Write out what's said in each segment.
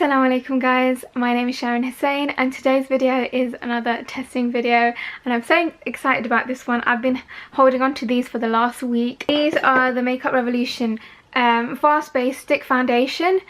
Assalamu alaikum guys, my name is Sharon Hussein and today's video is another testing video and I'm so excited about this one. I've been holding on to these for the last week. These are the Makeup Revolution Fast Base Stick Foundation,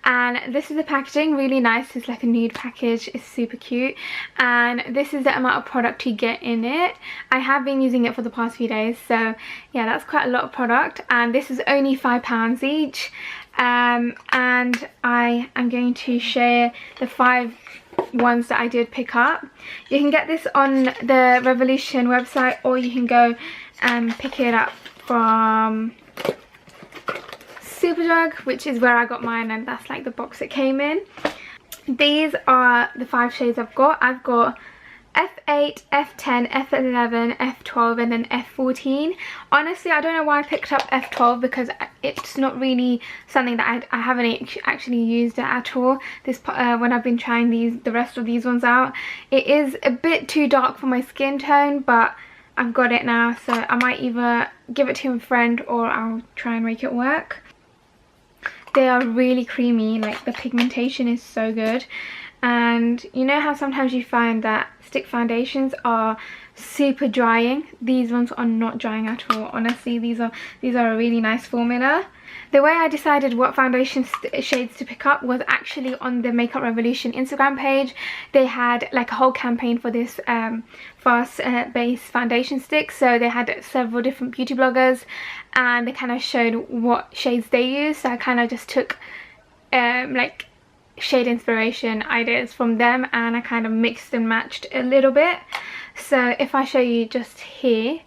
and this is the packaging, really nice. It's like a nude package, it's super cute, and this is the amount of product you get in it. I have been using it for the past few days, so yeah, that's quite a lot of product, and this is only £5 each. And I am going to share the 5 ones that I did pick up. You can get this on the Revolution website, or you can go and pick it up from Superdrug, which is where I got mine, and that's like the box it came in. These are the 5 shades I've got. I've got F8, F10, F11, F12 and then F14. Honestly, I don't know why I picked up F12 because it's not really something that I haven't actually used it at all when I've been trying the rest of these ones out. It is a bit too dark for my skin tone, but I've got it now, so I might either give it to a friend or I'll try and make it work. They are really creamy, like the pigmentation is so good. And you know how sometimes you find that stick foundations are super drying? These ones are not drying at all. Honestly, these are a really nice formula. The way I decided what foundation shades to pick up was actually on the Makeup Revolution Instagram page. They had like a whole campaign for this fast base foundation stick. So they had several different beauty bloggers and they kind of showed what shades they use. So I kind of just took like shade inspiration ideas from them and I kind of mixed and matched a little bit. So if I show you just here,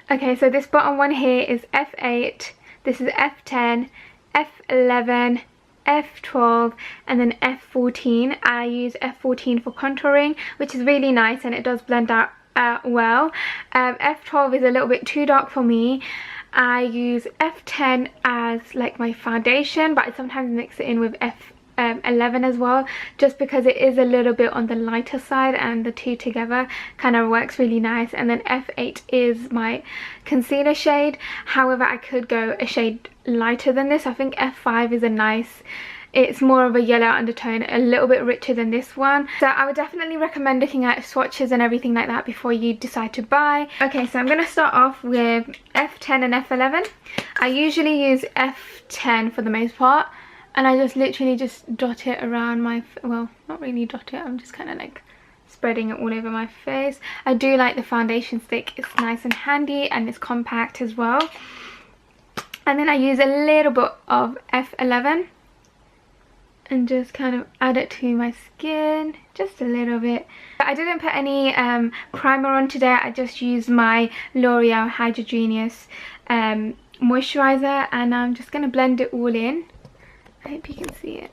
okay, so this bottom one here is F8, this is F10, F11, F12 and then F14. I use F14 for contouring, which is really nice and it does blend out well. F12 is a little bit too dark for me. I use F10 as like my foundation, but I sometimes mix it in with F11 as well, just because it is a little bit on the lighter side and the two together kind of works really nice. And then F8 is my concealer shade. However, I could go a shade lighter than this. I think F5 is a nice, it's more of a yellow undertone, a little bit richer than this one. So I would definitely recommend looking at swatches and everything like that before you decide to buy. Okay, so I'm going to start off with F10 and F11. I usually use F10 for the most part, and I just literally just dot it around my, well, not really dot it, I'm just kind of like spreading it all over my face. I do like the foundation stick, it's nice and handy and it's compact as well. And then I use a little bit of F11 and just kind of add it to my skin, just a little bit. I didn't put any primer on today, I just used my L'Oreal Hydra Genius moisturizer, and I'm just going to blend it all in. I hope you can see it.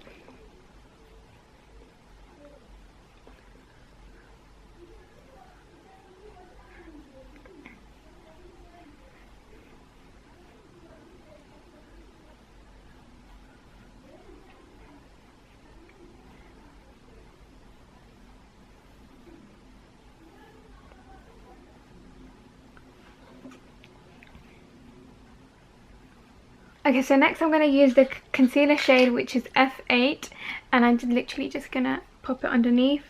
Okay, so next I'm going to use the concealer shade, which is F8, and I'm literally just going to pop it underneath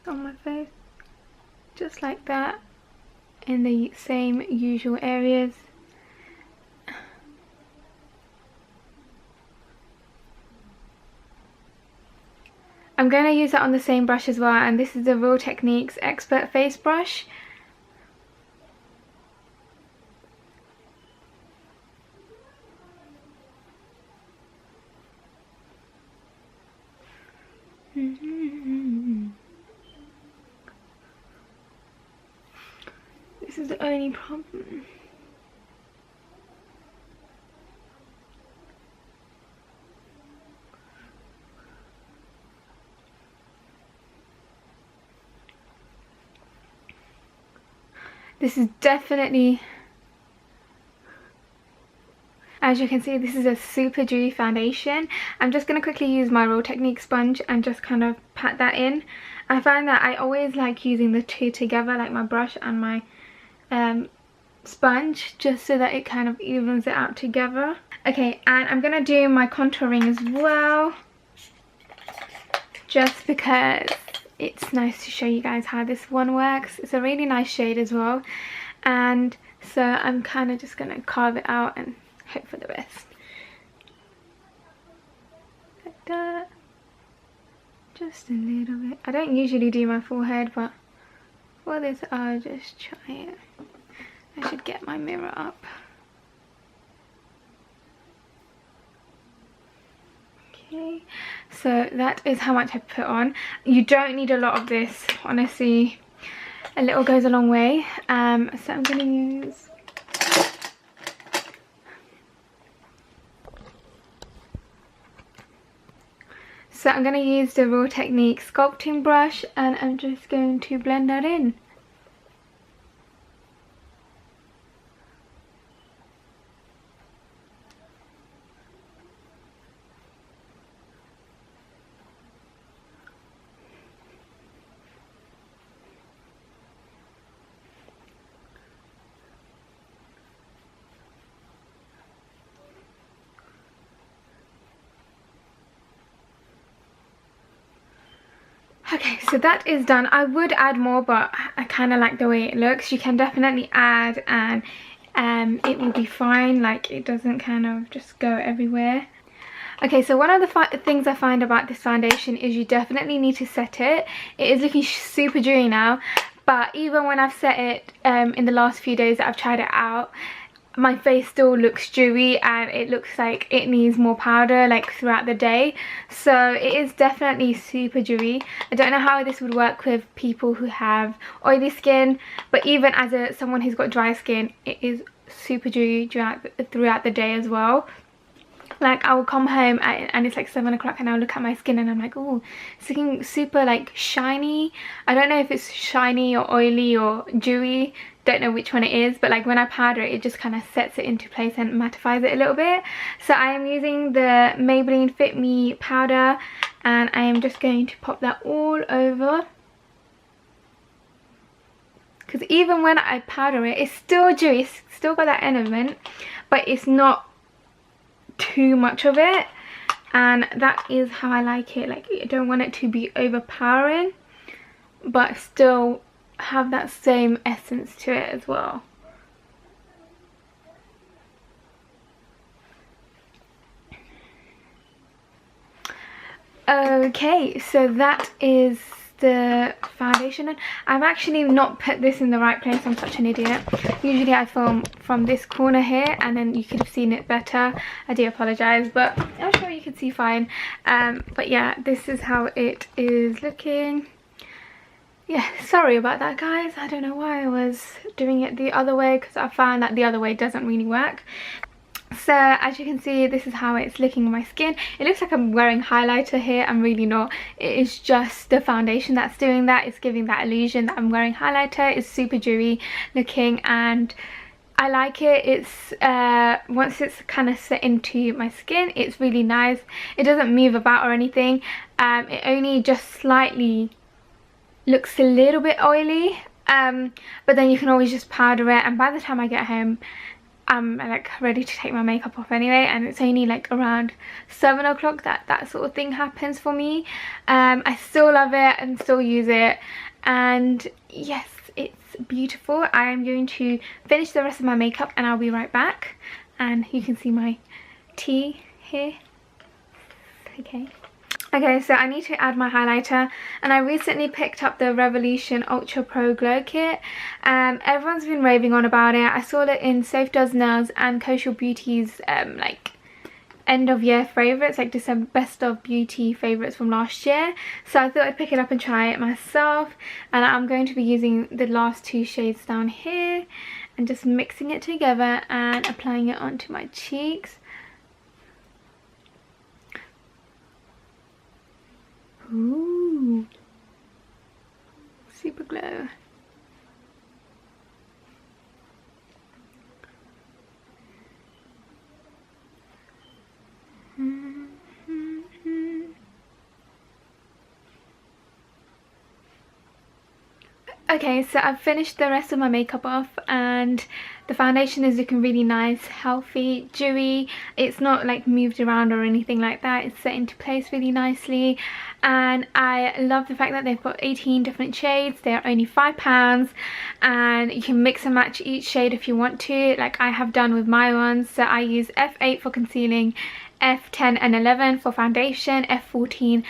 on my face, just like that, in the same usual areas. I'm going to use that on the same brush as well, and this is the Real Techniques Expert Face Brush. This is the only problem. This is definitely, as you can see, this is a super dewy foundation. I'm just going to quickly use my Real Techniques sponge and just kind of pat that in. I find that I always like using the two together, like my brush and my sponge, just so that it kind of evens it out together. Okay, and I'm gonna do my contouring as well. just because it's nice to show you guys how this one works. It's a really nice shade as well, and so I'm kind of just gonna carve it out and hope for the best. Like that. Just a little bit. I don't usually do my forehead, but for this I'll just try it. I should get my mirror up. Okay, so that is how much I put on. You don't need a lot of this, honestly. A little goes a long way. So I'm going to use... So I'm going to use the Real Technique sculpting brush, and I'm just going to blend that in. Okay, so that is done. I would add more, but I kind of like the way it looks. You can definitely add, and it will be fine. Like, it doesn't kind of just go everywhere. Okay, so one of the things I find about this foundation is you definitely need to set it. It is looking super dewy now, but even when I've set it in the last few days that I've tried it out, my face still looks dewy and it looks like it needs more powder like throughout the day. So it is definitely super dewy. I don't know how this would work with people who have oily skin, but even as someone who's got dry skin, it is super dewy throughout the day as well. Like, I will come home and it's like 7 o'clock and I'll look at my skin and I'm like, oh, it's looking super like shiny. I don't know if it's shiny or oily or dewy, don't know which one it is, but like when I powder it, it just kind of sets it into place and mattifies it a little bit. So I am using the Maybelline Fit Me powder, and I am just going to pop that all over. Because even when I powder it, it's still dewy, it's still got that element, but it's not too much of it, and that is how I like it. Like, I don't want it to be overpowering, but still have that same essence to it as well. Okay, so that is the foundation. And I've actually not put this in the right place. I'm such an idiot. Usually I film from this corner here, and then you could have seen it better. I do apologize, but I'm sure you can see fine. But yeah, this is how it is looking. Yeah, sorry about that, guys. I don't know why I was doing it the other way, because I found that the other way doesn't really work. So as you can see, this is how it's looking on my skin. It looks like I'm wearing highlighter here. I'm really not. It is just the foundation that's doing that. It's giving that illusion that I'm wearing highlighter. It's super dewy looking, and I like it. It's once it's kind of set into my skin, it's really nice. It doesn't move about or anything. It only just slightly looks a little bit oily, but then you can always just powder it, and by the time I get home I'm like ready to take my makeup off anyway, and it's only like around 7 o'clock that sort of thing happens for me. I still love it and still use it, and yes, it's beautiful. I am going to finish the rest of my makeup and I'll be right back, and you can see my tea here. Okay, so I need to add my highlighter, and I recently picked up the Revolution Ultra Pro Glow Kit. Everyone's been raving on about it. I saw it in Safe Does Nails and Kosher Beauty's like end of year favourites, like December best of beauty favourites from last year. So I thought I'd pick it up and try it myself, and I'm going to be using the last 2 shades down here and just mixing it together and applying it onto my cheeks. Ooh, super glow. Okay, so I've finished the rest of my makeup off, and the foundation is looking really nice, healthy, dewy. It's not like moved around or anything like that. It's set into place really nicely, and I love the fact that they've got 18 different shades. They are only £5, and you can mix and match each shade if you want to, like I have done with my ones. So I use F8 for concealing, F10 and 11 for foundation, F14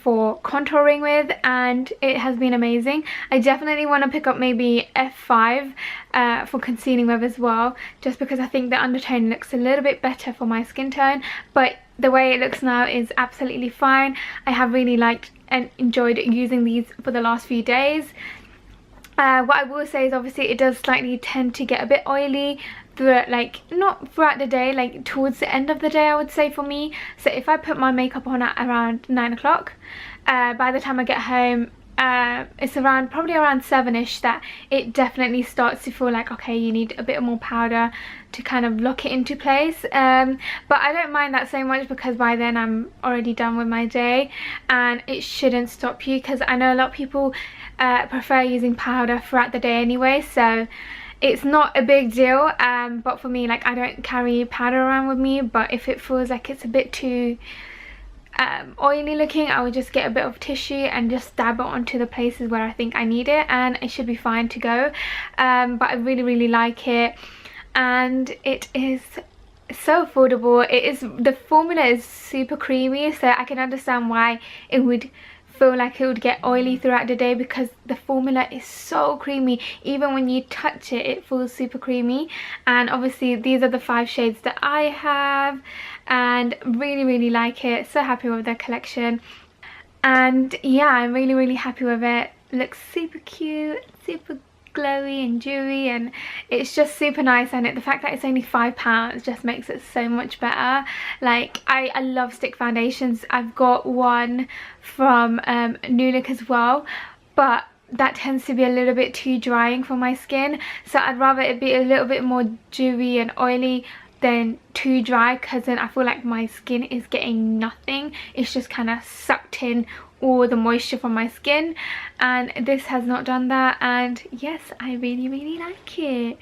for contouring with, and it has been amazing. I definitely want to pick up maybe F5 for concealing with as well, just because I think the undertone looks a little bit better for my skin tone, but the way it looks now is absolutely fine. I have really liked and enjoyed using these for the last few days. What I will say is obviously it does slightly tend to get a bit oily throughout, like not throughout the day, like towards the end of the day I would say for me. So if I put my makeup on at around 9 o'clock, by the time I get home it's probably around 7ish that it definitely starts to feel like, okay, you need a bit more powder to kind of lock it into place. But I don't mind that so much, because by then I'm already done with my day, and it shouldn't stop you, because I know a lot of people prefer using powder throughout the day anyway, so it's not a big deal. But for me, like, I don't carry powder around with me, but if it feels like it's a bit too oily looking, I would just get a bit of tissue and just dab it onto the places where I think I need it, and it should be fine to go. But I really like it, and it is so affordable. The formula is super creamy, so I can understand why it would feel like it would get oily throughout the day, because the formula is so creamy. Even when you touch it, it feels super creamy. And obviously these are the 5 shades that I have, and really like it. So happy with their collection, and yeah, I'm really happy with it. Looks super cute, super glowy and dewy, and it's just super nice. And the fact that it's only £5 just makes it so much better. Like, I love stick foundations. I've got one from New Look as well, but that tends to be a little bit too drying for my skin, so I'd rather it be a little bit more dewy and oily than too dry, because then I feel like my skin is getting nothing. It's just kind of sucked in all the moisture from my skin, and this has not done that. And yes, I really like it.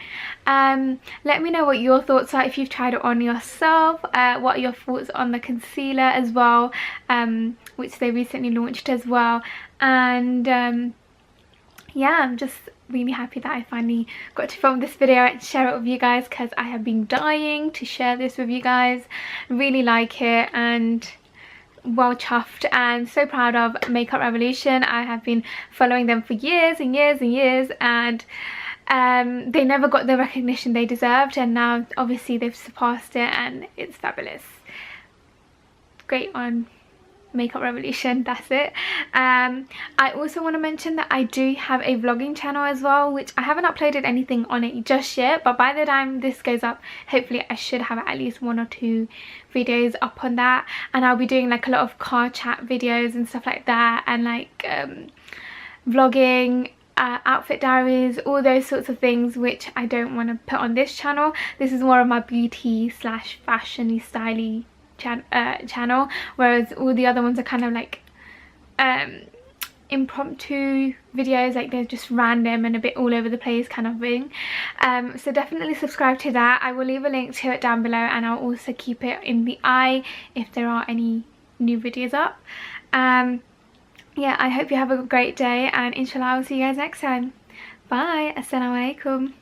Let me know what your thoughts are if you've tried it on yourself. What are your thoughts on the concealer as well, which they recently launched as well. And yeah, I'm just really happy that I finally got to film this video and share it with you guys, because I have been dying to share this with you guys. Really like it, and well chuffed, and so proud of Makeup Revolution. I have been following them for years and years, and they never got the recognition they deserved, and now obviously they've surpassed it, and it's fabulous. Great on Makeup Revolution, that's it. I also want to mention that I do have a vlogging channel as well, which I haven't uploaded anything on it just yet, but by the time this goes up, hopefully I should have at least 1 or 2 videos up on that. And I'll be doing like a lot of car chat videos and stuff like that, and like vlogging, outfit diaries, all those sorts of things, which I don't want to put on this channel. This is more of my beauty / fashion-y, styly channel, whereas all the other ones are kind of like impromptu videos, like they're just random and a bit all over the place kind of thing. So definitely subscribe to that. I will leave a link to it down below, and I'll also keep it in the eye if there are any new videos up. Yeah, I hope you have a great day, and inshallah I'll see you guys next time. Bye. Assalamu alaikum.